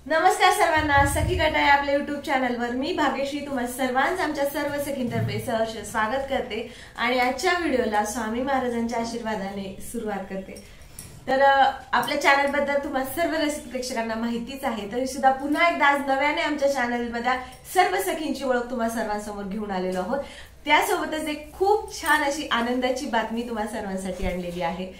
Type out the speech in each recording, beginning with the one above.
नमस्कार सर्वांना, सखी गट आहे आपल्या YouTube चॅनलवर मी भाग्यश्री तुम्हा सर्वांचं आमच्या सर्व सखींतर्फे सहर्ष स्वागत करते आणि आजच्या व्हिडिओला स्वामी महाराजांच्या आशीर्वादाने सुरुवात करते। तर आपल्या चॅनल बद्दल तुम्हा सर्व रसिक प्रेक्षकांना माहितीच आहे, तरी सुद्धा पुन्हा एकदा आज नव्याने आमच्या चॅनलमध्ये सर्व सखींची ओळख तुम्हा सर्वांसमोर घेऊन आलेलो आहोत। त्यासोबतच एक खूप छान अशी आनंदाची बातमी तुम्हा सर्वांसाठी आणलेली आहे।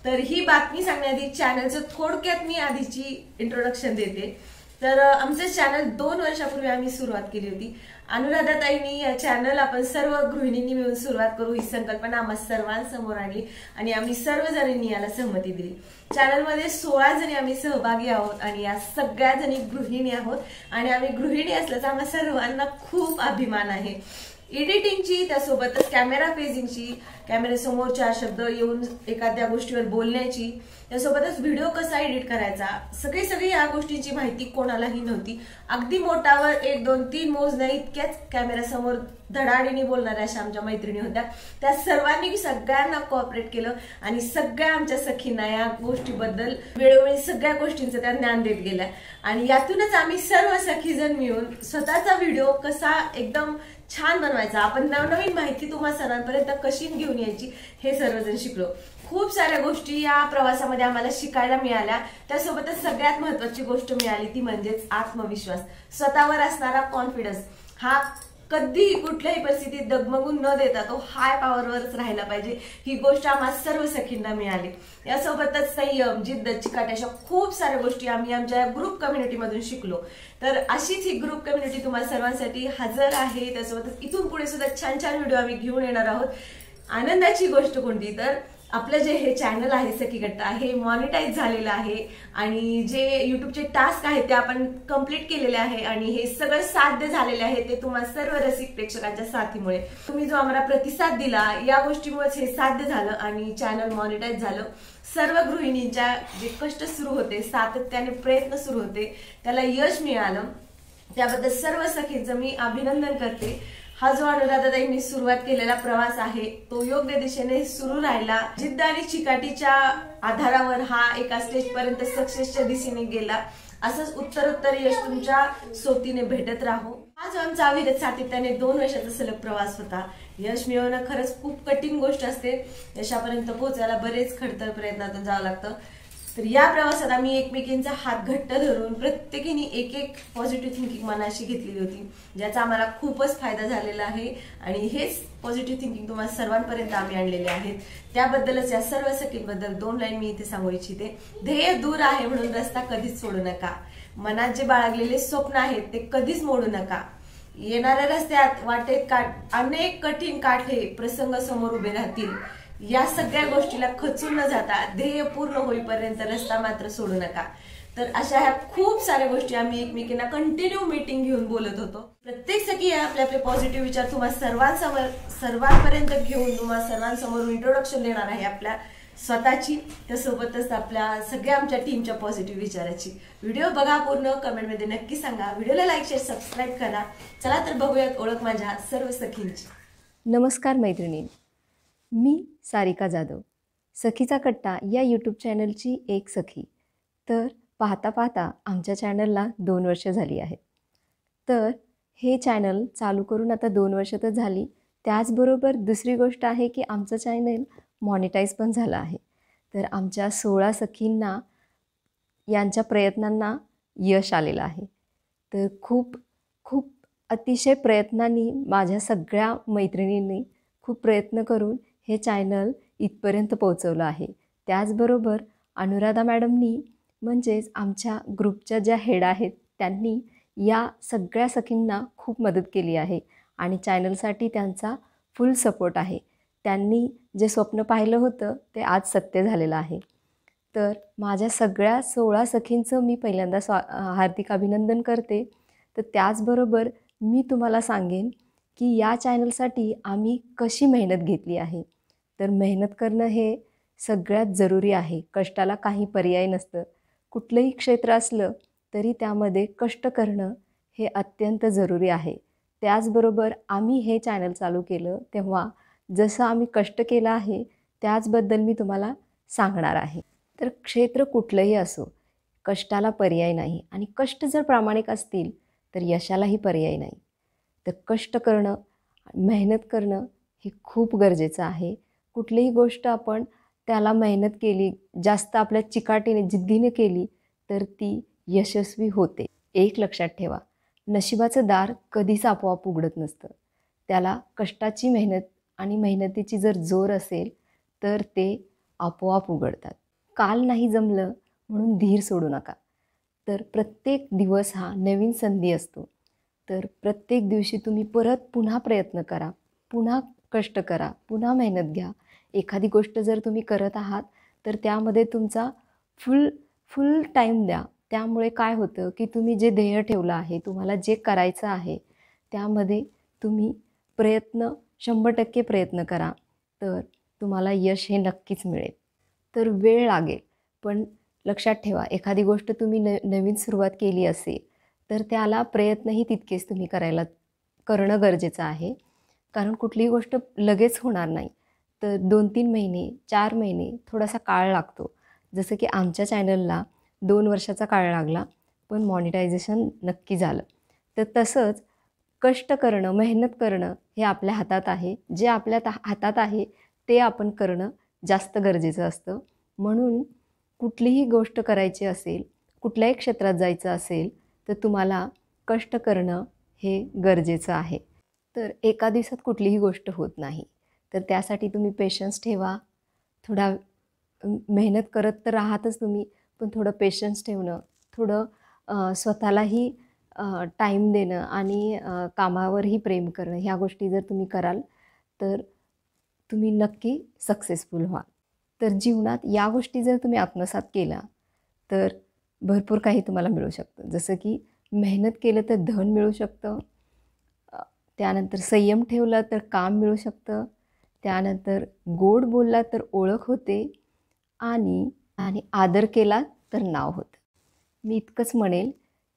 तर ही बातमी सांगण्याआधी चॅनलचं थोडक्यात मी आधीची इंट्रोडक्शन देते। तर आमचं चॅनल 2 वर्षापूर्वी आम्ही सुरुवात केली होती। अनुराधाताईंनी या चॅनल आपण सर्व गृहिणींनी मिळून सुरुवात करू ही संकल्पना आम्हा सर्वांसमोर आणली आणि आम्ही सर्वजणींनी याला सहमती दिली। चॅनलमध्ये 16 जणी आम्ही सहभागी आहोत आणि या सगळ्या जणी गृहिणी आहोत आणि आम्ही गृहिणी असल्याचा आम्हा सर्वांना खूप अभिमान आहे। एडिटिंगची त्यासोबतच कॅमेरा फेजिंगची, कॅमेऱ्यासमोर 4 शब्द येऊन एखाद्या गोष्टीवर बोलण्याची, त्यासोबतच व्हिडिओ कसा एडिट करायचा, सगळी या गोष्टींची माहिती कोणालाही नव्हती। अगदी मोठावर 1 2 3 मोजण्या इतक्याच कॅमेऱ्यासमोर धडाडीने बोलणाऱ्या अशा आमच्या मैत्रिणी होत्या। त्या सर्वांनी सगळ्यांना कोऑपरेट केलं आणि सगळ्या आमच्या सखींना या गोष्टीबद्दल वेळोवेळी सगळ्या गोष्टींचं त्या ज्ञान देत गेल्या आणि यातूनच आम्ही सर्व सखीजण मिळून स्वतःचा व्हिडिओ कसा एकदम छान बनवायचा, आपण नवनवीन माहिती तुम्हा सर्वांपर्यंत कशी घेऊन यायची हे सर्वजण शिकलो। खूप साऱ्या गोष्टी या प्रवासामध्ये आम्हाला शिकायला मिळाल्या। त्यासोबतच सगळ्यात महत्त्वाची गोष्ट मिळाली ती म्हणजेच आत्मविश्वास, स्वतःवर असणारा कॉन्फिडन्स। हा कधी कुठल्याही परिस्थितीत डगमगून न देता तो हाय पॉवरवरच राहायला पाहिजे, ही गोष्ट आम्हा सर्व सखींना मिळाली। यासोबतच संयम, जिद्द, चिकाटी अशा खूप साऱ्या गोष्टी आम्ही आमच्या ग्रुप कम्युनिटीमधून शिकलो। तर अशीच ही ग्रुप कम्युनिटी तुम्हाला सर्वांसाठी हजर आहे। त्यासोबतच इथून पुढे सुद्धा छान छान व्हिडिओ आम्ही घेऊन येणार आहोत। आनंदाची गोष्ट कोणती तर आपलं जे हे चॅनल आहे सखी गट्टा हे मॉनिटाईज झालेलं आहे आणि जे युट्यूबचे टास्क आहेत ते आपण कंप्लीट केलेले आहे आणि हे सगळं साध्य झालेले आहे ते तुम्हा सर्व रसिक प्रेक्षकांच्या साथीमुळे। तुम्ही जो आम्हाला प्रतिसाद दिला या गोष्टीमुळेच हे साध्य झालं आणि चॅनल मॉनिटाईज झालं। सर्व गृहिणींच्या जे कष्ट सुरू होते, सातत्याने प्रयत्न सुरू होते, त्याला यश मिळालं। त्याबद्दल सर्व सखींचं मी अभिनंदन करते। हा जो अनुराधाताईंनी सुरुवात केलेला प्रवास आहे तो योग्य दिशेने सुरू राहिला। जिद्द आणि चिकाटीच्या आधारावर हा एका स्टेज पर्यंत सक्सेसच्या दिशेने गेला। असंच उत्तरोत्तर यश तुमच्या सोबतीने भेटत राहो। हा जो आमचा अविरत सातत्याने 2 वर्षाचा सलग प्रवास होता। यश मिळवणं खरंच खूप कठीण गोष्ट असते, यशापर्यंत पोहोचायला बरेच खडतर प्रयत्नातून जावं लागतं। तर या प्रवासात आम्ही एकमेकींचा हात घट्ट धरून प्रत्येकीने एक पॉझिटिव्ह थिंकिंग मनाशी घेतलेली होती, ज्याचा आम्हाला खूपच फायदा झालेला आहे आणि हेच पॉझिटिव्ह थिंकिंग तुम्हाला सर्वांपर्यंत आम्ही आणलेले आहेत। त्याबद्दलच या सर्व सखींबद्दल 2 लाईन मी इथे सांगू इच्छिते। ध्येय दूर आहे म्हणून रस्ता कधीच सोडू नका, मनात जे बाळगलेले स्वप्न आहेत ते कधीच मोडू नका। येणाऱ्या रस्त्यात वाटेत अनेक कठीण काठे प्रसंग समोर उभे राहतील, या सगळ्या गोष्टीला खचून न जाता ध्येय पूर्ण होईपर्यंत रस्ता मात्र सोडू नका। तर अशा ह्या खूप साऱ्या गोष्टी आम्ही एकमेकींना कंटिन्यू मीटिंग घेऊन बोलत होतो। प्रत्येक सखी आपले आपले पॉझिटिव्ह विचार तुम्हा सर्वांपर्यंत घेऊन तुम्हा सर्वांसमोर इंट्रोडक्शन देणार आहे आपल्या स्वतःची, त्यासोबतच आपल्या सगळ्या आमच्या टीमच्या पॉझिटिव्ह विचाराची। व्हिडिओ बघा पूर्ण, कमेंटमध्ये नक्की सांगा, व्हिडिओला लाईक शेअर सबस्क्राईब करा। चला तर बघूयात ओळख माझ्या सर्व सखींची। नमस्कार मैत्रिणी, मी सारिका जाधव, सखीचा कट्टा या यूट्यूब चॅनलची एक सखी। तर पाहता पाहता आमच्या चॅनलला 2 वर्ष झाली आहेत। तर हे चॅनल चालू करून आता 2 वर्ष तर झाली। त्याचबरोबर दुसरी गोष्ट आहे की आमचं चॅनल मॉनिटाईज पण झालं आहे। तर आमच्या 16 सखींना यांच्या प्रयत्नांना यश आलेलं आहे। तर खूप खूप अतिशय प्रयत्नांनी माझ्या सगळ्या मैत्रिणींनी खूप प्रयत्न करून हे चॅनल इथपर्यंत पोहोचवलं आहे। त्याचबरोबर अनुराधा मॅडमनी म्हणजेच आमच्या ग्रुपच्या ज्या हेड आहेत त्यांनी या सगळ्या सखींना खूप मदत केली आहे आणि चॅनलसाठी त्यांचा फुल सपोर्ट आहे। त्यांनी जे स्वप्न पाहिलं होतं ते आज सत्य झालेलं आहे। तर माझ्या सगळ्या 16 सखींचं मी पहिल्यांदा हार्दिक अभिनंदन करते। तर त्याचबरोबर मी तुम्हाला सांगेन की या चॅनलसाठी आम्ही कशी मेहनत घेतली आहे। तर मेहनत करणं हे सगळ्यात जरुरी आहे, कष्टाला काही पर्याय नसतं। कुठलंही क्षेत्र असलं तरी त्यामध्ये कष्ट करणं हे अत्यंत जरुरी आहे। त्याचबरोबर आम्ही हे चॅनल चालू केलं तेव्हा जसं आम्ही कष्ट केलं आहे त्याचबद्दल मी तुम्हाला सांगणार आहे। तर क्षेत्र कुठलंही असो, कष्टाला पर्याय नाही आणि कष्ट जर प्रामाणिक असतील तर यशालाही पर्याय नाही. तर कष्ट करणं, मेहनत करणं हे खूप गरजेचं आहे. कुठलीही गोष्ट आपण त्याला मेहनत केली, जास्त आपल्या चिकाटीने जिद्दीने केली तर ती यशस्वी होते. एक लक्षात ठेवा, नशिबाचं दार कधीच आपोआप उघडत नसतं. त्याला कष्टाची मेहनत आणि मेहनतीची जर जोर असेल तर ते आपोआप उघडतात. काल नाही जमलं म्हणून धीर सोडू नका. तर प्रत्येक दिवस हा नवीन संधी असतो. तर प्रत्येक दिवशी तुम्ही परत पुन्हा प्रयत्न करा, पुन्हा कष्ट करा, पुन्हा मेहनत घ्या. एखादी गोष्ट जर तुम्ही करत आहात तर त्यामध्ये तुमचा फुल टाईम द्या. त्यामुळे काय होतं की तुम्ही जे ध्येय ठेवलं आहे, तुम्हाला जे करायचं आहे त्यामध्ये तुम्ही 100% प्रयत्न करा, तर तुम्हाला यश हे नक्कीच मिळेल. तर वेळ लागेल, पण लक्षात ठेवा, एखादी गोष्ट तुम्ही नवीन सुरुवात केली असेल तर त्याला प्रयत्नही तितकेच तुम्ही करणं गरजेचं आहे. कारण कुठलीही गोष्ट लगेच होणार नाही. तर 2-3 महिने, 4 महिने थोडासा काळ लागतो. जसं की आमच्या चॅनलला 2 वर्षाचा काळ लागला, पण मॉनिटायझेशन नक्की झालं. तर तसंच कष्ट करणं, मेहनत करणं हे आपल्या हातात आहे. जे आपल्या हातात आहे ते आपण करणं जास्त गरजेचं असतं. म्हणून कुठलीही गोष्ट करायची असेल, कुठल्याही क्षेत्रात जायचं असेल तर तुम्हाला कष्ट करणं हे गरजेचं आहे. तर एका दिवसात कुठलीही गोष्ट होत नाही. तर त्यासाठी तुम्ही पेशन्स ठेवा. थोडा मेहनत करत तर राहातच तुम्ही, पण थोडं पेशन्स ठेवणं, थोडं स्वतःलाही टाईम देणं आणि कामावरही प्रेम करणं, ह्या गोष्टी जर तुम्ही कराल तर तुम्ही नक्की सक्सेसफुल व्हाल. तर जीवनात या गोष्टी जर तुम्ही आत्मसात केल्या तर भरपूर काही तुम्हाला मिळू शकतं. जसं की मेहनत केलं तर धन मिळू शकतं, त्यानंतर संयम ठेवला तर काम मिळू शकतं, त्यानंतर गोड बोलला तर ओळख होते आणि आदर केला तर नाव होतं. मी इतकंच म्हणेल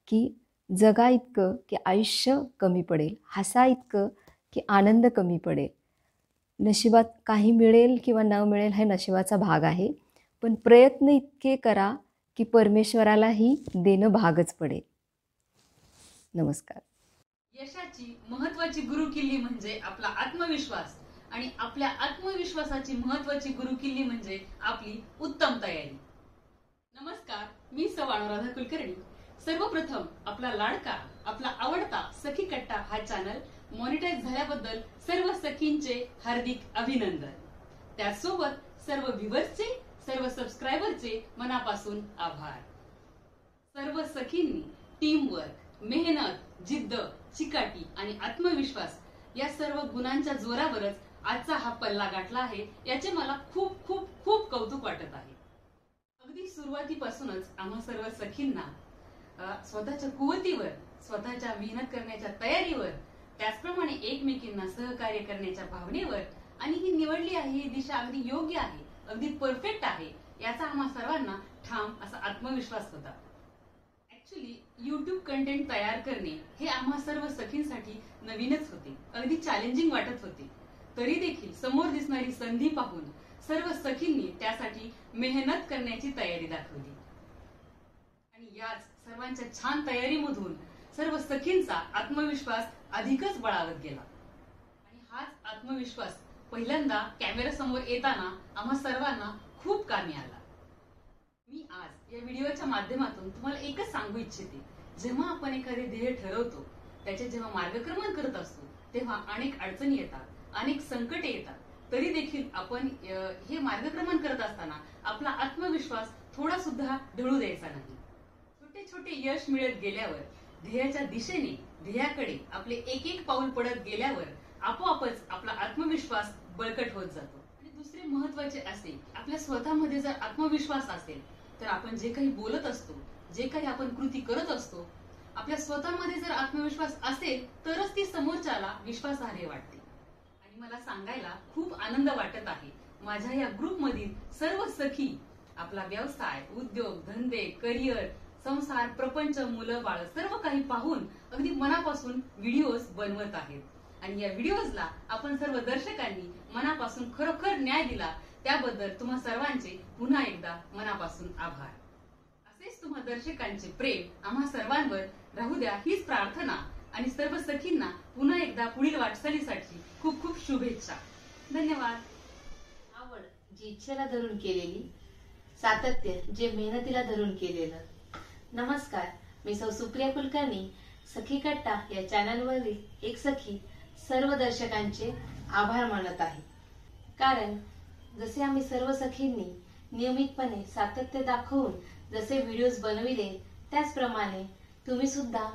की जगा इतकं की आयुष्य कमी पडेल, हसा इतकं की आनंद कमी पडेल. नशिबात काही मिळेल किंवा न मिळेल हे नशिबाचा भाग आहे, पण प्रयत्न इतके करा की परमेश्वरालाही देणं भागच पडेल. नमस्कार. यशाची महत्वाची गुरुकिल्ली म्हणजे आपला आत्मविश्वास आणि आपल्या आत्मविश्वासाची महत्वाची गुरुकिल्ली म्हणजे आपली उत्तम तयारी. नमस्कार, मी सौ अनुराधा कुलकर्णी. सर्वप्रथम आपला लाडका, आपला आवडता सखी कट्टा हा चॅनल मॉनिटाईज झाल्याबद्दल सर्व सखींचे हार्दिक अभिनंदन. त्यासोबत सर्व व्ह्यूअर्सचे, सर्व सबस्क्रायबरचे मनापासून आभार. सर्व सखींनी टीमवर्क, मेहनत, जिद्द, चिकाटी आणि आत्मविश्वास या सर्व गुणांच्या जोरावरच आजचा हा पल्ला गाठला आहे, याचे मला खूप खूप खूप कौतुक वाटत आहे. अगदी सुरुवातीपासूनच आम्हा सर्व सखींना स्वतःच्या कुवतीवर, स्वतःच्या मेहनत करण्याच्या तयारीवर, त्याचप्रमाणे एकमेकींना सहकार्य करण्याच्या भावनेवर आणि ही निवडली आहे ही दिशा अगदी योग्य आहे, अगदी परफेक्ट आहे, याचा आम्हा सर्वांना ठाम असा आत्मविश्वास होता. ऍक्च्युली युट्यूब कंटेंट तयार करणे हे आम्हा सर्व सखींसाठी नवीनच होते, अगदी चॅलेंजिंग वाटत होते. तरी देखील समोर दिसणारी संधी पाहून सर्व सखींनी त्यासाठी मेहनत करण्याची तयारी दाखवली आणि याच सर्वांच्या छान तयारीमधून सर्व सखींचा आत्मविश्वास अधिकच बळावत गेला आणि हाच आत्मविश्वास पहिल्यांदा कॅमेरा समोर येताना आम्हा सर्वांना खूप कामी आला. मी आज या व्हिडिओच्या माध्यमातून तुम्हाला एकच सांगू इच्छिते, जेव्हा आपण एखादे ध्येय ठरवतो, त्याचे जेव्हा मार्गक्रमण करत असतो तेव्हा अनेक अडचणी येतात, अनेक संकटे येतात. तरी देखील आपण हे मार्गक्रमण करत असताना आपला आत्मविश्वास थोडा सुद्धा ढळू द्यायचा नाही. छोटे छोटे यश मिळत गेल्यावर, ध्येयाच्या दिशेने, ध्येयाकडे आपले एक एक पाऊल पडत गेल्यावर आपोआपच आपला आत्मविश्वास बळकट होत जातो. आणि दुसरे महत्वाचे असे, आपल्या स्वतःमध्ये जर आत्मविश्वास असेल तर आपण जे काही बोलत असतो, जे काही आपण कृती करत असतो, आपल्या स्वतःमध्ये जर आत्मविश्वास असेल तरच ती समोरच्याला विश्वासार्ह वाटते. आणि मला सांगायला खूप आनंद वाटत आहे, माझ्या या ग्रुपमधील सर्व सखी आपला व्यवसाय, उद्योग, धंदे, करिअर, संसार, प्रपंच, मुलं बाळ सर्व काही पाहून अगदी मनापासून व्हिडिओज बनवत आहेत. आणि या व्हिडिओजला आपण सर्व दर्शकांनी मनापासून खरोखर न्याय दिला, त्याबद्दल तुम्हा सर्वांचे पुन्हा एकदा मनापासून आभार. असेच तुम्हा दर्शकांचे प्रेम आम्हा सर्वांवर राहू द्या हीच प्रार्थना आणि सर्व सखींना पुन्हा एकदा पुढील वाटचालीसाठी खूप खूप शुभेच्छा. धन्यवाद. आवड जी इच्छेला धरून केलेली, सातत्य जे मेहनतीला धरून केलेलं. नमस्कार, मी सौ सुप्रिया कुलकर्णी, सखी कट्टा या चॅनलवरील एक सखी सर्व दर्शकांचे आभार मानत आहे. कारण जसे आम्ही सर्व सखींनी नियमितपणे सातत्य दाखवून जसे व्हिडिओज बनविले, त्याचप्रमाणे तुम्ही सुद्धा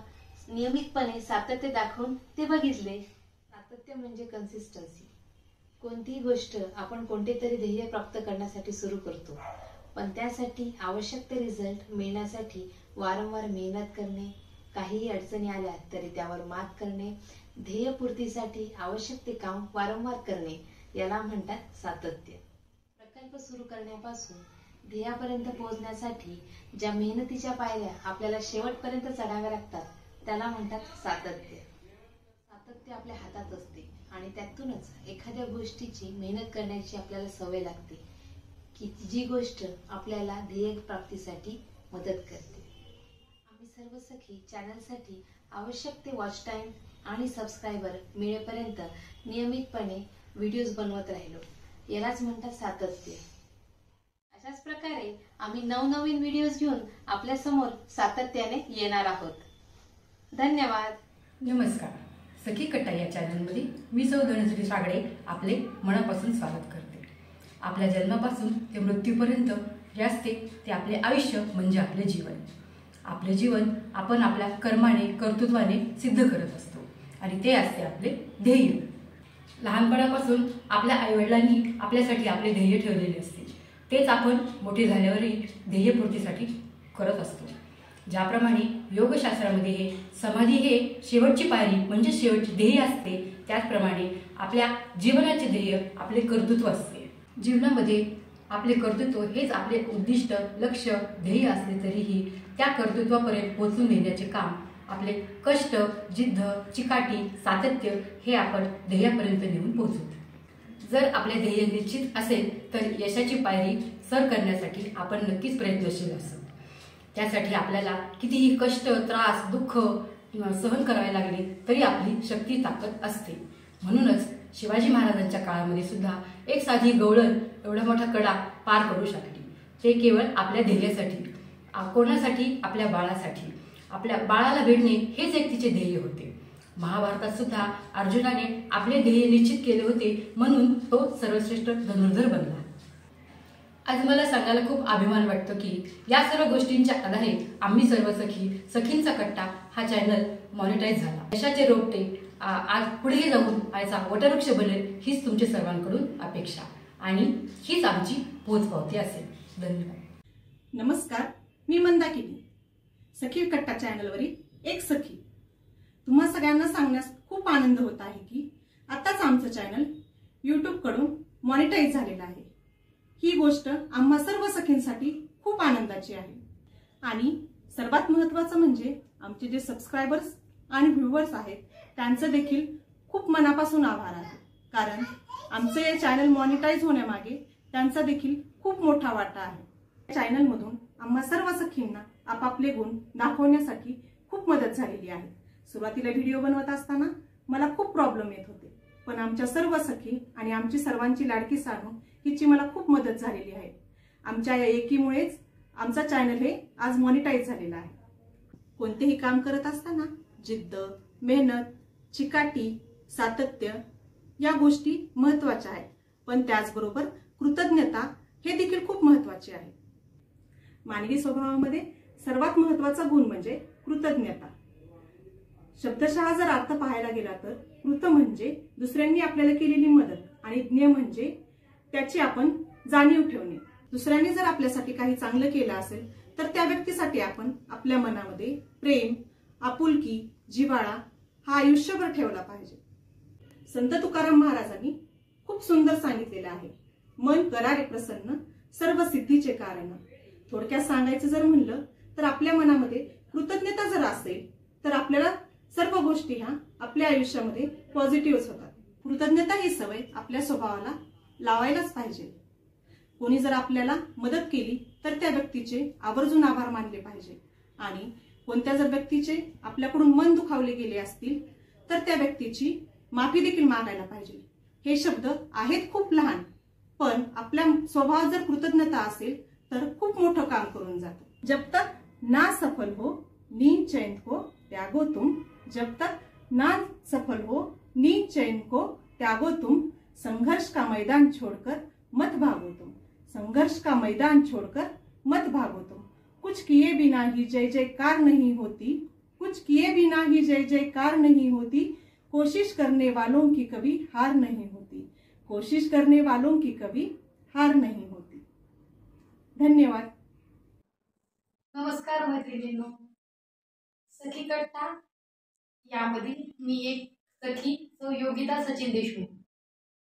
नियमितपणे सातत्य दाखवून ते बघितले. सातत्य म्हणजे कन्सिस्टन्सी. कोणतीही गोष्ट आपण कोणतेतरी ध्येय प्राप्त करण्यासाठी सुरू करतो, पण त्यासाठी आवश्यक ते रिझल्ट मिळण्यासाठी वारंवार मेहनत करणे, काहीही अडचणी आल्या तरी त्यावर मात करणे, ध्येयपूर्तीसाठी आवश्यक ते काम वारंवार करणे, याला म्हणतात सातत्य. प्रकल्प सुरू करण्यापासून ध्येयापर्यंत पोहोचण्यासाठी ज्या मेहनतीच्या पायऱ्या आपल्याला शेवटपर्यंत चढाव्या लागतात, त्याला म्हणतात सातत्य. सातत्य आपल्या हातात असते आणि त्यातूनच एखाद्या गोष्टीची मेहनत करण्याची आपल्याला सवय लागते, की जी गोष्ट आपल्याला ध्येय प्राप्तीसाठी मदत करते. आम्ही सर्व सखी चॅनलसाठी आवश्यक ते वॉच टाइम आणि सबस्क्रायबर मिळेपर्यंत नियमितपणे व्हिडिओज बनवत राहिलो, यालाच म्हणतात सातत्य. अशाच प्रकारे आम्ही नवनवीन व्हिडिओज घेऊन आपल्या समोर सातत्याने येणार आहोत. धन्यवाद. नमस्कार, सखी कट्टा या चॅनलमध्ये मी सौ धनश्री सागडे आपले मनापासून स्वागत करते. आपल्या जन्मापासून ते मृत्यूपर्यंत जे असते ते आपले आयुष्य म्हणजे आपले जीवन. आपले जीवन आपण आपल्या कर्माने कर्तृत्वाने सिद्ध करत असतो आणि ते असते आपले ध्येय. लहानपणापासून आपल्या आईवडिलांनी आपल्यासाठी आपले ध्येय ठेवलेले असते, तेच आपण मोठे झाल्यावरही ध्येयपूर्तीसाठी करत असतो. ज्याप्रमाणे योगशास्त्रामध्ये हे समाधी हे शेवटची पायरी म्हणजे शेवटचे ध्येय असते, त्याचप्रमाणे आपल्या जीवनाचे ध्येय आपले कर्तृत्व असते. जीवनामध्ये आपले कर्तृत्व हेच आपले उद्दिष्ट, लक्ष, ध्येय असले तरीही त्या कर्तृत्वापर्यंत पोहोचून नेण्याचे काम आपले कष्ट, जिद्द, चिकाटी, सातत्य हे आपण ध्येयापर्यंत नेऊन पोहोचू. जर आपले ध्येय निश्चित असेल तर यशाची पायरी सर करण्यासाठी आपण नक्कीच प्रयत्नशील असू. त्यासाठी आपल्याला कितीही कष्ट, त्रास, दुःख सहन करावे लागले तरी आपली शक्ती, ताकद असते. म्हणूनच शिवाजी महाराजांच्या काळामध्ये सुद्धा एक साधी गवळण एवढा मोठा कडा पार करू शकली. ते केवळ आपल्या ध्येयासाठी, कोणासाठी? आपल्या बाळासाठी. आपल्या बाळाला भेटणे हेच एक तिचे ध्येय होते. महाभारतात सुद्धा अर्जुनाने आपले ध्येय निश्चित केले होते, म्हणून तो सर्वश्रेष्ठ धनुर्धर बनला. आज मला सांगायला खूप अभिमान वाटतो की या सर्व गोष्टींच्या आधारे आम्ही सर्व सखींचा कट्टा हा चॅनल मॉनिटाईज झाला. यशाचे रोपटे आज पुढे जाऊन याचा वटवृक्ष बनेल हीच तुमच्या सर्वांकडून अपेक्षा आणि हीच आमची पोचपावती असेल. धन्यवाद. नमस्कार, मी मंदाकिनी, सखी कट्टा चॅनलवरील एक सखी. तुम्हा सगळ्यांना सांगण्यास खूप आनंद होत आहे की आताच आमचं चॅनल YouTube कडून मॉनिटाईज झालेलं आहे. ही गोष्ट आम्हा सर्व सखींसाठी खूप आनंदाची आहे आणि सर्वात महत्त्वाचं म्हणजे आमचे जे सबस्क्रायबर्स आणि व्ह्यूअर्स आहेत त्यांचं देखील खूप मनापासून आभार आहे. कारण आमचं हे चॅनल मॉनिटाईज होण्यामागे त्यांचा देखील खूप मोठा वाटा आहे. चॅनलमधून आम्हा सर्व सखींना आपापले गुण दाखवण्यासाठी खूप मदत झालेली आहे. सुरुवातीला व्हिडिओ बनवत असताना मला खूप प्रॉब्लेम येत होते, पण आमच्या सर्व सखी आणि आमची सर्वांची लाडकी सानू हिची मला खूप मदत झालेली आहे. आमच्या या एकीमुळेच आमचा चॅनल हे आज मॉनिटाईज झालेला आहे. कोणतेही काम करत असताना जिद्द, मेहनत, चिकाटी, सातत्य या गोष्टी महत्त्वाच्या आहेत, पण त्याचबरोबर कृतज्ञता हे देखील खूप महत्त्वाचे आहे. मानवी स्वभावामध्ये सर्वात महत्त्वाचा गुण म्हणजे कृतज्ञता. शब्दशः जर अर्थ पाहायला गेला तर कृत म्हणजे दुसऱ्यांनी आपल्याला केलेली मदत आणि ज्ञ म्हणजे त्याची आपण जाणीव ठेवणे. दुसऱ्यांनी जर आपल्यासाठी काही चांगलं केलं असेल तर त्या व्यक्तीसाठी आपण आपल्या मनामध्ये प्रेम, आपुलकी, जिव्हाळा हा आयुष्यभर ठेवला पाहिजे. संत तुकाराम महाराजांनी खूप सुंदर सांगितलेलं आहे, मन करारे प्रसन्न सर्व सिद्धीचे कारण. थोडक्यात सांगायचं जर म्हणलं तर आपल्या मनामध्ये कृतज्ञता जर असेल तर आपल्याला सर्व गोष्टी ह्या आपल्या आयुष्यामध्ये पॉझिटिव्हच होतात. कृतज्ञता ही सवय आपल्या स्वभावाला लावायलाच पाहिजे. कोणी जर आपल्याला मदत केली तर त्या व्यक्तीचे आवर्जून आभार मानले पाहिजे आणि कोणत्या जर व्यक्तीचे आपल्याकडून मन दुखावले गेले असतील तर त्या व्यक्तीची माफी देखील मागायला पाहिजे। हे शब्द आहेत खूप लहान, पण आपल्या स्वभावात जर कृतज्ञता असेल तर खूप मोठं काम करून जातं। जब तक ना सफल हो नींद चैन को त्यागो तुम, जब तक ना सफल हो नींद चैन को त्यागो तुम, संघर्ष का मैदान छोड़कर मत भागो तुम, संघर्ष का मैदान छोड़कर मत भागो तुम, कुछ किए बिना ही जय जयकार नहीं होती, कुछ किए बिना ही जय जयकार नहीं होती, कोशिश करने वालों की कभी हार नहीं होती, कोशिश करने वालों की कभी हार नहीं होती। धन्यवाद। नमस्कार मैत्रिणींनो, सखी कट्टा यामध्ये मी एक सखी सौ योगिता सचिन देशमुख।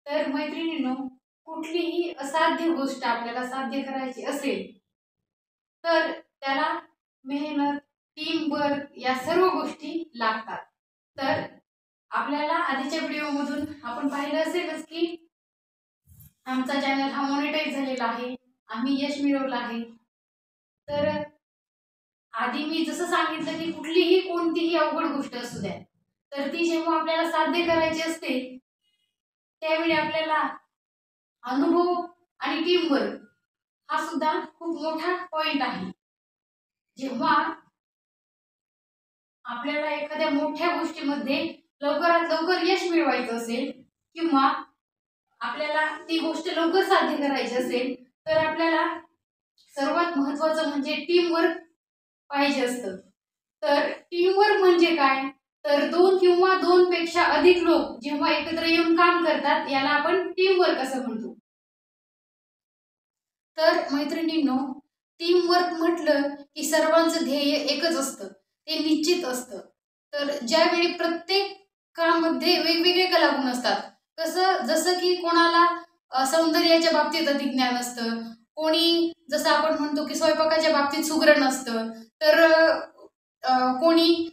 तर मैत्रिणींनो, कुठलीही असाध्य गोष्ट आपल्याला साध्य करायची असेल तर त्याला मेहनत, टीम वर्क या सर्व गोष्टी लागतात। तर आपल्याला आधीच्या व्हिडिओमधून आपण पाहिलं असेलच की आमचा चॅनल हा मॉनिटाईज झालेला आहे, आम्ही यश मिळवलं आहे। तर आधी मी जसं सांगितलं की कुठलीही कोणतीही अवघड गोष्ट असू द्या तर ती जेव्हा आपल्याला साध्य करायची असते त्यावेळी आपल्याला अनुभव आणि टीम वर्क हा सुद्धा खूप मोठा पॉइंट आहे। जेव्हा आपल्याला एखाद्या मोठ्या गोष्टीमध्ये लवकरात लवकर यश मिळवायचं असेल किंवा आपल्याला ती गोष्ट लवकर साध्य करायची असेल तर आपल्याला सर्वात महत्त्वाचं म्हणजे टीम वर्क पाहिजे असतं। तर टीम वर्क म्हणजे काय, तर 2 किंवा 2 पेक्षा अधिक लोक जेव्हा एकत्र येऊन काम करतात याला आपण टीम वर्क असं म्हणतो। तर मैत्रिणींनो, टीम वर्क म्हटलं की सर्वांचं ध्येय एकच असतं, ते निश्चित असतं। तर ज्यावेळी प्रत्येकामध्ये वेगवेगळे कलागुण असतात, जसं की कोणाला सौंदर्याच्या बाबतीत अधिक ज्ञान असतं, कोणी जसं आपण म्हणतो की स्वयंपाकाच्या बाबतीत सुगरण असतं, तर कोणी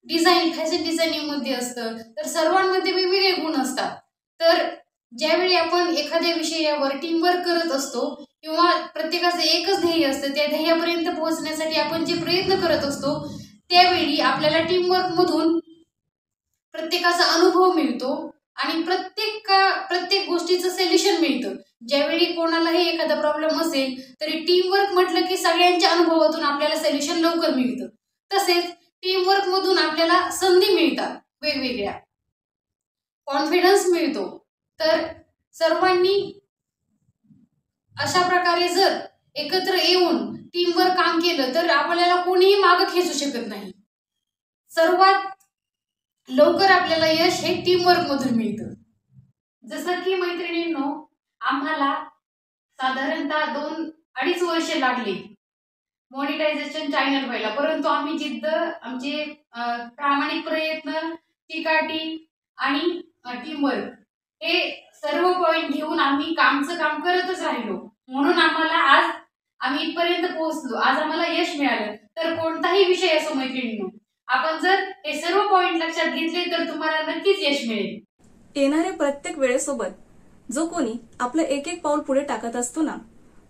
फॅशन डिझायनिंग मध्ये असतं। तर सर्वांमध्ये वेगवेगळे गुण असतात। तर ज्यावेळी आपण एखाद्या विषयावर टीम वर्क करत असतो किंवा प्रत्येकाचं एकच ध्येय असतं, त्या ध्येयापर्यंत पोहोचण्यासाठी आपण जे प्रयत्न करत असतो त्यावेळी आपल्याला टीम वर्क मधून प्रत्येकाचा अनुभव मिळतो आणि प्रत्येक गोष्टीचं सोल्युशन मिळतं। ज्यावेळी कोणालाही एखादा प्रॉब्लेम असेल तरी टीम वर्क म्हटलं की सगळ्यांच्या अनुभवातून आपल्याला सोल्युशन लवकर मिळतं। तसेच टीम वर्क मधून आपल्याला संधी मिळतात वेगवेगळ्या, कॉन्फिडन्स मिळतो। तर सर्वांनी अशा प्रकारे जर एकत्र येऊन टीमवर काम केलं तर आपल्याला कोणीही मागे खेचू शकत नाही। सर्वात लवकर आपल्याला यश हे टीम वर्क मधून मिळतं। जसं की मैत्रिणींनो, आम्हाला साधारणतः 2-2.5 वर्ष लागली मॉनिटायझेशन चॅनल व्हायला, परंतु आम्ही जिद्द, आमचे प्रामाणिक प्रयत्न, चिकाटी आणि टीम वर्क हे सर्व पॉइंट घेऊन आम्ही काम करतच राहिलो, म्हणून आम्ही इथपर्यंत पोहोचलो। आज आम्हाला यश मिळालं। तर कोणताही विषय असो मैत्रिणींनो, आपण जर हे सर्व पॉइंट लक्षात घेतले तर तुम्हाला नक्कीच यश मिळेल। येणाऱ्या प्रत्येक वेळेसोबत जो कोणी आपलं एक एक पाऊल पुढे टाकत असतो ना,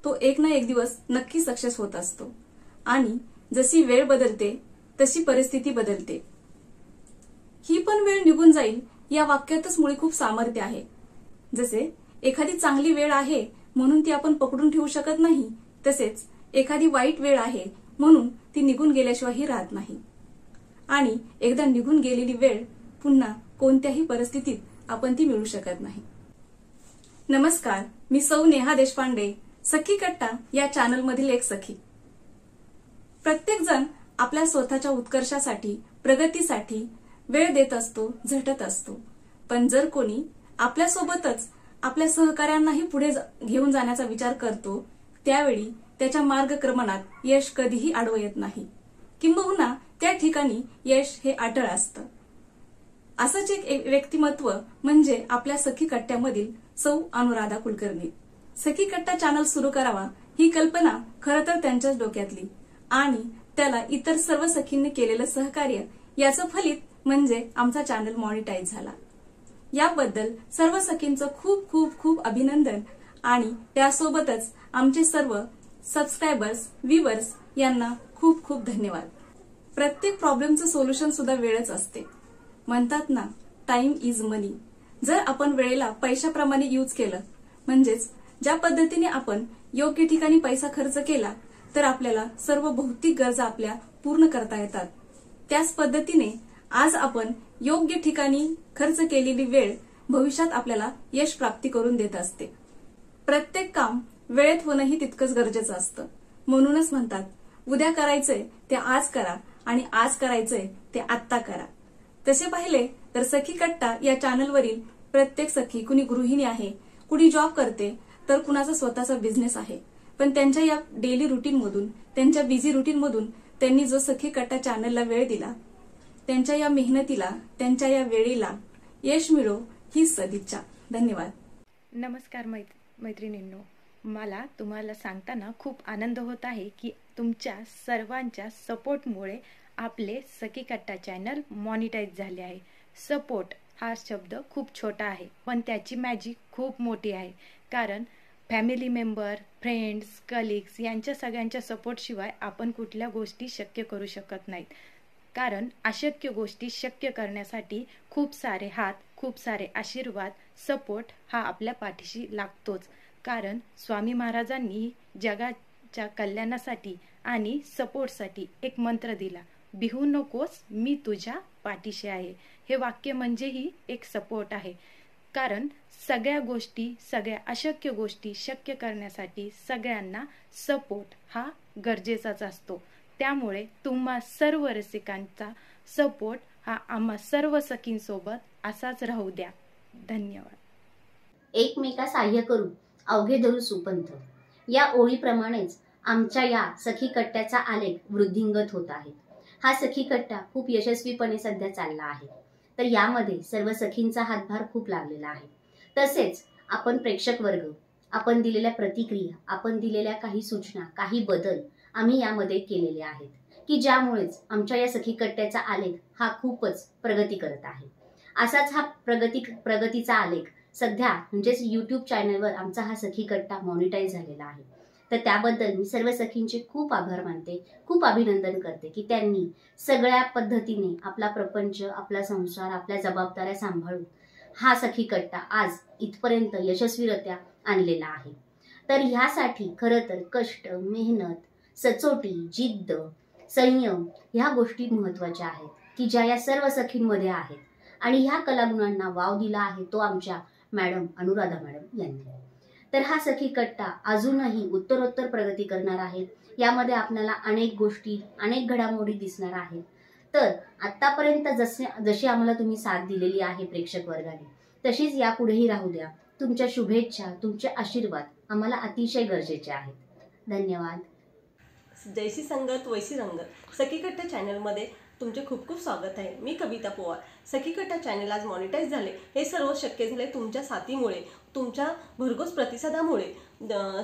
तो एक ना एक दिवस नक्की सक्सेस होत असतो। आणि जशी वेळ बदलते तशी परिस्थिती बदलते। ही पण वेळ निघून जाईल या वाक्यातच मुळी खूप सामर्थ्य आहे। जसे एखादी चांगली वेळ आहे म्हणून ती आपण पकडून ठेवू शकत नाही, तसेच एखादी वाईट वेळ आहे म्हणून ती निघून गेल्याशिवायही राहत नाही। आणि एकदा निघून गेलेली वेळ पुन्हा कोणत्याही परिस्थितीत आपण ती मिळू शकत नाही। नमस्कार, मी सौ नेहा देशपांडे, सखी कट्टा या चॅनल मधील एक सखी। प्रत्येक जण आपल्या स्वतःच्या उत्कर्षासाठी, प्रगतीसाठी वेळ देत असतो, झटत असतो। पण जर कोणी आपल्यासोबतच आपल्या सहकार्यांनाही पुढे घेऊन जाण्याचा विचार करतो त्यावेळी त्याच्या मार्गक्रमणात यश कधीही आडवं येत नाही, किंबहुना त्या ठिकाणी यश हे अटळ असतं। असंच एक व्यक्तिमत्व म्हणजे आपल्या सखी कट्ट्यामधील सौ अनुराधा कुलकर्णी। सखी कट्टा चॅनल सुरू करावा ही कल्पना खरं तर त्यांच्याच डोक्यातली आणि त्याला इतर सर्व सखींनी केलेलं सहकार्य याचं फलित म्हणजे आमचा चॅनल मॉनिटाईज झाला। याबद्दल सर्व सखींचं खूप खूप खूप अभिनंदन आणि त्यासोबतच आमचे सर्व सबस्क्रायबर्स, व्ह्यूअर्स यांना खूप खूप धन्यवाद. प्रत्येक प्रॉब्लेमचं सोल्युशन सुद्धा वेळच असते. म्हणतात ना, टाइम इज मनी. जर आपण वेळेला पैशाप्रमाणे यूज केलं, म्हणजेच ज्या पद्धतीने आपण योग्य ठिकाणी पैसा खर्च केला, तर आपल्याला सर्व भौतिक गरजा आपल्या पूर्ण करता येतात. त्याच पद्धतीने आज आपण योग्य ठिकाणी खर्च केलेली वेळ भविष्यात आपल्याला यश प्राप्ती करून देत असते. प्रत्येक काम वेळेत होणंही तितकंच गरजेचं असतं. म्हणूनच म्हणतात, उद्या करायचंय ते आज करा आणि आज करायचंय ते आत्ता करा. तसे पाहिले तर सखी कट्टा या चॅनलवरील प्रत्येक सखी, कुणी गृहिणी आहे, कुणी जॉब करते, तर कुणाचा स्वतःचा बिझनेस आहे. पण त्यांच्या या डेली रुटीनमधून, त्यांच्या बिझी रुटीनमधून त्यांनी जो सखी कट्टा चॅनलला वेळ दिला, त्यांच्या या मेहनतीला, त्यांच्या या वेळेला यश मिळो हीच सदिच्छा. धन्यवाद. नमस्कार मैत्रिणींनो, मला तुम्हाला सांगताना खूप आनंद होत आहे की तुमच्या सर्वांच्या सपोर्टमुळे आपले सखी कट्टा चॅनल मॉनिटाईज झाले आहे. सपोर्ट हा शब्द खूप छोटा आहे, पण त्याची मॅजिक खूप मोठी आहे. कारण फॅमिली मेंबर, फ्रेंड्स, कलिग्स यांच्या सगळ्यांच्या सपोर्टशिवाय आपण कुठल्या गोष्टी शक्य करू शकत नाहीत. कारण अशक्य गोष्टी शक्य करण्यासाठी खूप सारे हात, खूप सारे आशीर्वाद, सपोर्ट हा आपल्या पाठीशी लागतोच. कारण स्वामी महाराजांनी जगाच्या कल्याणासाठी आणि सपोर्टसाठी एक मंत्र दिला, भिवू नकोस, मी तुझ्या पाठीशी आहे. हे वाक्य म्हणजेही एक सपोर्ट आहे. कारण सगळ्या गोष्टी, सगळ्या अशक्य गोष्टी शक्य करण्यासाठी सगळ्यांना सपोर्ट हा गरजेचाच असतो. त्यामुळे तुम्हा सर्व रसिकांचा सपोर्ट हा आम्हा सर्व सखींसोबत असाच राहू द्या. धन्यवाद. एकमेका सहाय्य करू, अवघे धरू सुपंथ, या ओळीप्रमाणेच आमच्या या सखी कट्ट्याचा आलेख वृद्धिंगत होत आहे. हा सखी कट्टा खूप यशस्वीपणे सध्या चालला आहे. तर यामध्ये सर्व सखींचा हातभार खूप लागलेला आहे. तसेच आपण प्रेक्षक वर्ग, आपण दिलेल्या प्रतिक्रिया, आपण दिलेल्या काही सूचना, काही बदल आम्ही यामध्ये केलेले आहेत की ज्यामुळेच आमच्या या सखी कट्ट्याचा आलेख हा खूपच प्रगती करत आहे. असाच हा प्रगतीचा आलेख सध्या म्हणजेच यूट्यूब चॅनलवर आमचा हा सखी कट्टा मॉनिटाईज झालेला आहे. तर त्याबद्दल मी सर्व सखींचे खूप आभार मानते, खूप अभिनंदन करते की त्यांनी सगळ्या पद्धतीने आपला प्रपंच, आपला संसार, आपल्या जबाबदाऱ्या सांभाळून हा सखी कट्टा आज इथपर्यंत यशस्वीरित्या आणलेला आहे. तर ह्यासाठी खरं तर कष्ट, मेहनत, सचोटी, जिद्द, संयम ह्या गोष्टी महत्त्वाच्या आहेत की ज्या या सर्व सखींमध्ये आहेत. आणि ह्या कलागुणांना वाव दिला आहे तो आमच्या मॅडम अनुराधा मॅडम यांनी. तर हा सखी कट्टा अजूनही उत्तरोत्तर प्रगती करणार आहे. यामध्ये आपल्याला अनेक गोष्टी, अनेक घडामोडी दिसणार आहेत. तर आतापर्यंत जशी आम्हाला तुम्ही साथ दिलेली आहे प्रेक्षक वर्गाने, तशीच यापुढेही राहू द्या. तुमच्या शुभेच्छा, तुमचे आशीर्वाद आम्हाला अतिशय गरजेचे आहेत. धन्यवाद. जैसी संगत वैसी रंगत सखी कट्टा चॅनलमध्ये तुमचे खूप खूप स्वागत आहे. मी कविता पवार. सखी कट्टा चॅनल आज मॉनिटाईज झाले, हे सर्व शक्य झाले तुमच्या साथीमुळे, तुमच्या भरघोस प्रतिसादामुळे.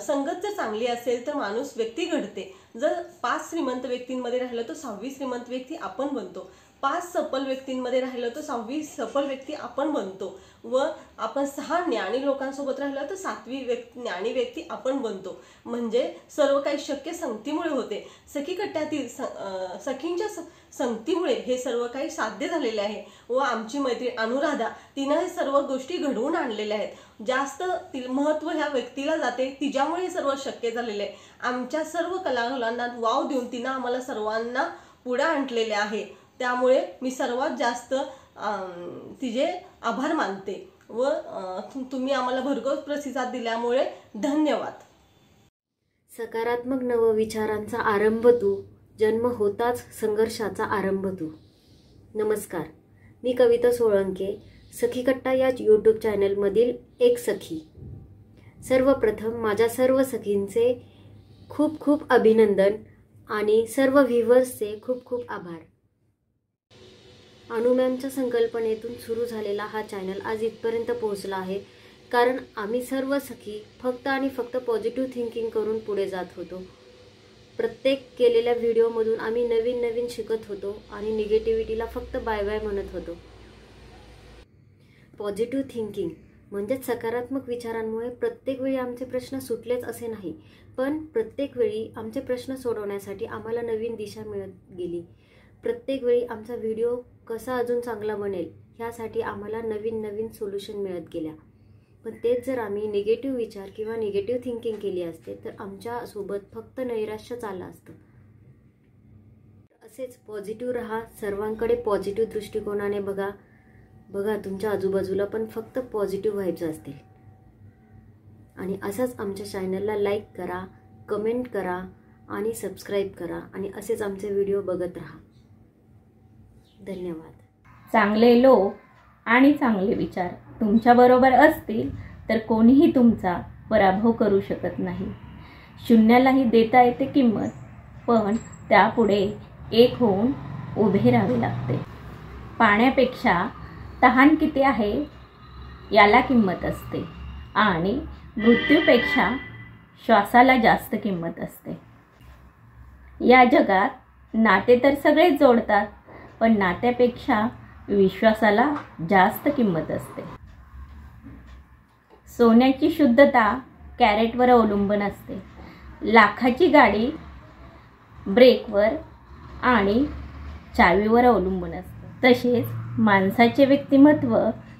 संगत जर चांगली असेल तर माणूस व्यक्ती घडते. जर 5 श्रीमंत व्यक्तींमध्ये राहिलं तर 6वी श्रीमंत व्यक्ती आपण बनतो. 5 सफल व्यक्तींमध्ये राहिलं तर 6वी सफल व्यक्ती आपण बनतो. व आपण 6 ज्ञानी लोकांसोबत राहिलं तर 7वी ज्ञानी व्यक्ती आपण बनतो. म्हणजे सर्व काही शक्य संगतीमुळे होते. सखी कट्ट्यातील सखींच्या संगतीमुळे हे सर्व काही साध्य झालेले आहे. व आमची मैत्रीण अनुराधा, तिनं हे सर्व गोष्टी घडवून आणलेल्या आहेत. जास्त महत्त्व ह्या व्यक्तीला जाते, तिच्यामुळे हे सर्व शक्य झालेले आहे. आमच्या सर्व कलाकारांना वाव देऊन तिनं आम्हाला सर्वांना पुढे आणलेले आहे. त्यामुळे मी सर्वात जास्त तिचे आभार मानते व तुम्ही आम्हाला भरघोस प्रतिसाद दिल्यामुळे धन्यवाद. सकारात्मक नवविचारांचा आरंभ तू, जन्म होताच संघर्षाचा आरंभ तू. नमस्कार, मी कविता सोळंके, सखी कट्टा या यूट्यूब चॅनलमधील एक सखी. सर्वप्रथम माझ्या सर्व सखींचे खूप खूप अभिनंदन आणि सर्व व्ह्यूअर्सचे खूप खूप आभार. अनुमॅमच्या संकल्पनेतून सुरू झालेला हा चॅनल आज इथपर्यंत पोहोचला आहे कारण आम्ही सर्व सखी फक्त आणि फक्त पॉझिटिव्ह थिंकिंग करून पुढे जात होतो. प्रत्येक केलेल्या व्हिडिओमधून आम्ही नवीन नवीन शिकत होतो आणि निगेटिव्हिटीला फक्त बाय बाय म्हणत होतो. पॉझिटिव्ह थिंकिंग म्हणजेच सकारात्मक विचारांमुळे प्रत्येक वेळी आमचे प्रश्न सुटलेच असे नाही, पण प्रत्येक वेळी आमचे प्रश्न सोडवण्यासाठी आम्हाला नवीन दिशा मिळत गेली. प्रत्येक वेळी आमचा व्हिडिओ कसा अजून चांगला बनेल ह्यासाठी आम्हाला नवीन नवीन सोल्युशन मिळत गेल्या. पण तेच जर आम्ही निगेटिव्ह विचार किंवा निगेटिव्ह थिंकिंग केली असते तर आमच्यासोबत फक्त नैराश्यच आलं असतं. असेच पॉझिटिव्ह राहा, सर्वांकडे पॉझिटिव्ह दृष्टिकोनाने बघा. तुमच्या आजूबाजूला पण फक्त पॉझिटिव्ह व्हायब्स असतील. आणि असंच आमच्या चॅनलला लाईक करा, कमेंट करा आणि सबस्क्राईब करा आणि असेच आमचे व्हिडिओ बघत राहा. धन्यवाद. चांगले लोक आणि चांगले विचार तुमच्याबरोबर असतील तर कोणीही तुमचा पराभव करू शकत नाही. शून्यालाही देता येते किंमत, पण त्यापुढे एक होऊन उभे राहावे लागते. पाण्यापेक्षा तहान किती आहे याला किंमत असते आणि मृत्यूपेक्षा श्वासाला जास्त किंमत असते. या जगात नाते तर सगळेच जोडतात, पण नात्यापेक्षा विश्वासाला जास्त किंमत असते. सोन्याची शुद्धता कॅरेटवर अवलंबून असते. लाखाची गाडी ब्रेकवर आणि चावीवर अवलंबून असते. तसेच माणसाचे व्यक्तिमत्व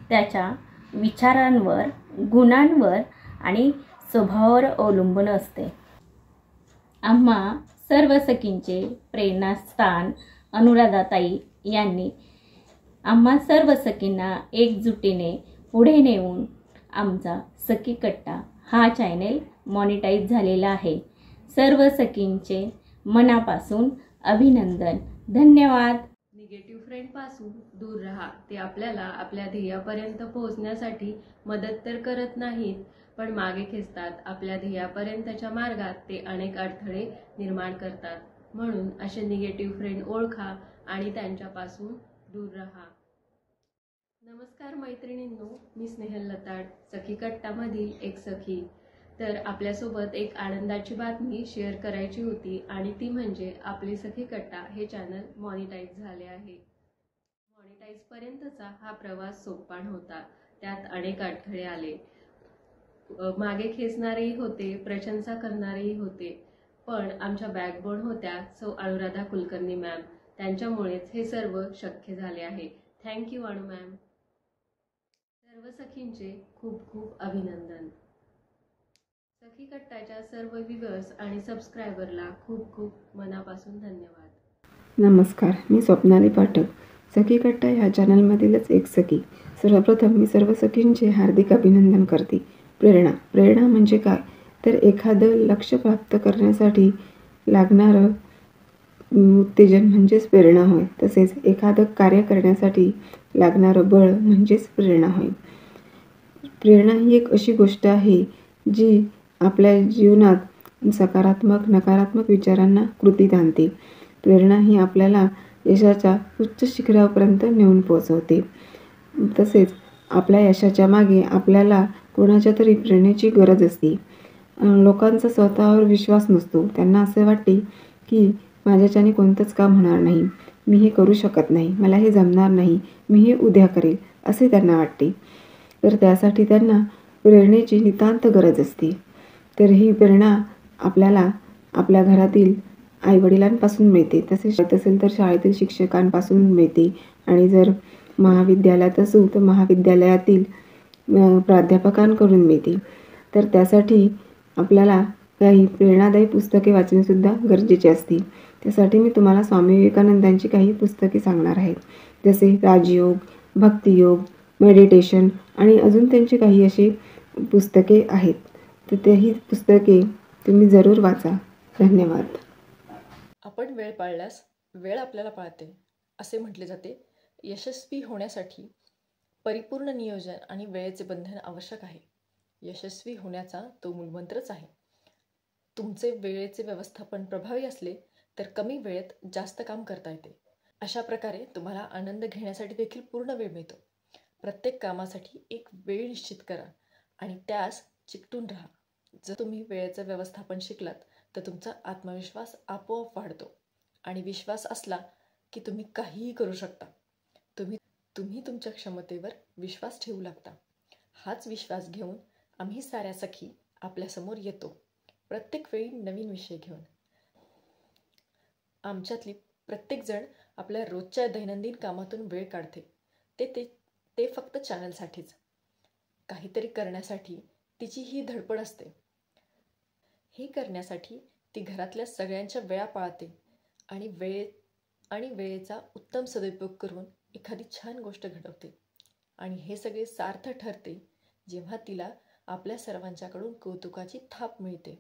त्याच्या विचारांवर, गुणांवर आणि स्वभावावर अवलंबून असते. आम्हा सर्व सखींचे प्रेरणास्थान अनुराधाताई यांनी आम्हा सर्व सखींना एकजुटीने पुढे नेऊन आमचा सखी कट्टा हा चॅनेल मॉनिटाईज झालेला आहे. सर्व सखींचे मनापासून अभिनंदन. धन्यवाद. निगेटिव्ह फ्रेंडपासून दूर राहा. ते आपल्याला आपल्या ध्येयापर्यंत पोहोचण्यासाठी मदत तर करत नाहीत, पण मागे खेचतात. आपल्या ध्येयापर्यंतच्या मार्गात ते अनेक अडथळे निर्माण करतात. म्हणून असे निगेटिव्ह फ्रेंड ओळखा आणि त्यांच्यापासून दूर राहा. नमस्कार मैत्रिणींनो, मी स्नेहल लताड, सखी कट्टामधील एक सखी. तर आपल्यासोबत एक आनंदाची बातमी शेअर करायची होती आणि ती म्हणजे आपले सखी कट्टा हे चॅनल मॉनिटाईज झाले आहे. मॉनिटाईजपर्यंतचा हा प्रवास सोपा नव्हता. त्यात अनेक अडथळे आले. मागे खेचणारेही होते, प्रशंसा करणारेही होते, पण आमच्या बॅकबोन होत्या सौ अनुराधा कुलकर्णी मॅम. त्यांच्यामुळेच हे सर्व शक्य झाले आहे. थँक्यू अनु मॅम. सर्व सखींचे खूप खूप अभिनंदन. सखी कट्टाच्या सर्व व्ह्यूअर्स आणि सबस्क्रायबरला खूप खूप मनापासून धन्यवाद. नमस्कार, मी स्वप्नाली पाठक, सखी कट्टा ह्या चॅनलमधीलच एक सखी. सर्वप्रथम मी सर्व सखींचे हार्दिक अभिनंदन करते. प्रेरणा म्हणजे काय, तर एखादं लक्ष्य प्राप्त करण्यासाठी लागणारं उत्तेजन म्हणजेच प्रेरणा होय. तसेच एखादं कार्य करण्यासाठी लागणारं बळ म्हणजेच प्रेरणा होय. प्रेरणा ही एक अशी गोष्ट आहे जी आपल्या जीवनात सकारात्मक नकारात्मक विचारांना कृतीत आणते. प्रेरणा ही आपल्याला यशाच्या उच्च शिखरापर्यंत नेऊन पोहोचवते. तसेच आपल्या यशाच्या मागे आपल्याला कोणाच्या तरी प्रेरणेची गरज असते. लोकांचा स्वतःवर विश्वास नसतो. त्यांना असे वाटते की माझ्याच्याने कोणतंच काम होणार नाही, मी हे करू शकत नाही, मला हे जमणार नाही, मी हे उद्या करेल असे त्यांना वाटते. तर त्यासाठी त्यांना प्रेरणेची नितांत गरज असते. तर ही प्रेरणा आपल्याला आपल्या घरातील आईवडिलांपासून मिळते. तसेच असेल तर शाळेतील शिक्षकांपासून मिळते आणि जर महाविद्यालयात असू तर महाविद्यालयातील प्राध्यापकांकडून मिळते. तर त्यासाठी आपल्याला काही प्रेरणादायी पुस्तके वाचणेसुद्धा गरजेचे असते. त्यासाठी मी तुम्हाला स्वामी विवेकानंदांची काही पुस्तके सांगणार आहे, जसे राजयोग, भक्तियोग, मेडिटेशन आणि अजून त्यांची काही अशी पुस्तके आहेत. तर तेही पुस्तके तुम्ही जरूर वाचा. धन्यवाद. आपण वेळ पाळल्यास वेळ आपल्याला पाळते असे म्हटले जाते. यशस्वी होण्यासाठी परिपूर्ण नियोजन आणि वेळेचे बंधन आवश्यक आहे. यशस्वी होण्याचा तो मूलमंत्रच आहे. तुमचे वेळेचे व्यवस्थापन प्रभावी असले तर कमी वेळेत जास्त काम करता येते. अशा प्रकारे तुम्हाला आनंद घेण्यासाठी देखील पूर्ण वेळ मिळतो. प्रत्येक कामासाठी एक वेळ निश्चित करा आणि त्यास चिकटून राहा. जर तुम्ही वेळेचं व्यवस्थापन शिकलात तर तुमचा आत्मविश्वास आपोआप वाढतो आणि विश्वास असला की तुम्ही काहीही करू शकता. तुम्ही तुमच्या क्षमतेवर विश्वास ठेवू लागता. हाच विश्वास घेऊन आम्ही साऱ्या सखी आपल्यासमोर येतो, प्रत्येक वेळी नवीन विषय घेऊन. आमच्यातली प्रत्येकजण आपल्या रोजच्या दैनंदिन कामातून वेळ काढते, ते फक्त चॅनलसाठीच. काहीतरी करण्यासाठी तिची ही धडपड असते. हे करण्यासाठी ती घरातल्या सगळ्यांच्या वेळा पाळते आणि वेळेचा उत्तम सदुपयोग करून एखादी छान गोष्ट घडवते. आणि हे सगळे सार्थ ठरते जेव्हा तिला आपल्या सर्वांच्याकडून कौतुकाची थाप मिळते.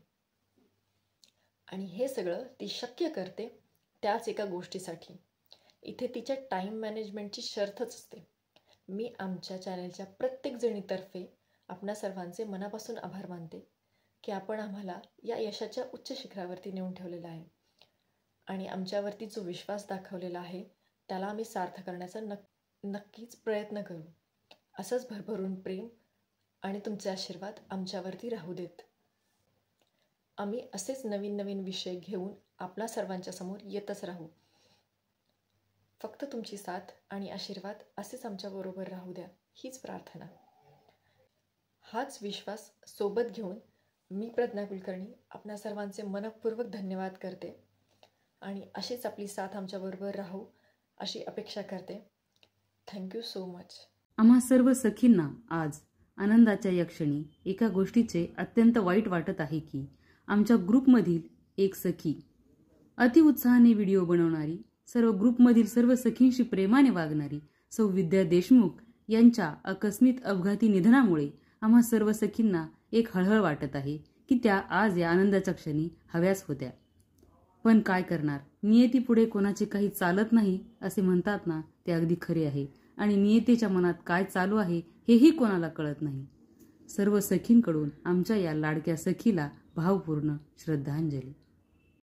आणि हे सगळं ती शक्य करते त्याच एका गोष्टीसाठी. इथे तिच्या टाईम मॅनेजमेंटची शर्थच असते. मी आमच्या चॅनलच्या प्रत्येक जणीतर्फे आपणा सर्वांचे मनापासून आभार मानते की आपण आम्हाला या यशाच्या उच्च शिखरावरती नेऊन ठेवलेलं आहे आणि आमच्यावरती जो विश्वास दाखवलेला आहे त्याला आम्ही सार्थ करण्याचा नक्कीच प्रयत्न करू. असंच भरभरून प्रेम आणि तुमचे आशीर्वाद आमच्यावरती राहू देत. आम्ही असेच नवीन नवीन विषय घेऊन आपणा सर्वांच्या समोर येतच राहू. फक्त तुमची साथ आणि आशीर्वाद असेच आमच्याबरोबर राहू द्या, हीच प्रार्थना. हाच विश्वास सोबत घेऊन मी प्रज्ञा कुलकर्णी आपणा सर्वांचे मनपूर्वक धन्यवाद करते आणि अशीच आपली साथ आमच्याबरोबर राहू अशी अपेक्षा करते. Thank you so much. आम्हा सर्व सखींना आज आनंदाच्या या क्षणी एका गोष्टीचे अत्यंत वाईट वाटत आहे की आमच्या ग्रुपमधील एक सखी, अतिउत्साहाने व्हिडिओ बनवणारी, सर्व ग्रुपमधील सर्व सखींशी प्रेमाने वागणारी सौ विद्या देशमुख यांच्या आकस्मिक अपघाती निधनामुळे आम्हा सर्व सखींना एक हळहळ वाटत आहे की त्या आज या आनंदाच्या क्षणी हव्याच होत्या. पण काय करणार, नियतीपुढे कोणाचे काही चालत नाही असे म्हणतात ना, ते अगदी खरे आहे. आणि नियतीच्या मनात काय चालू आहे हेही कोणाला कळत नाही. सर्व सखींकडून आमच्या या लाडक्या सखीला भावपूर्ण श्रद्धांजली.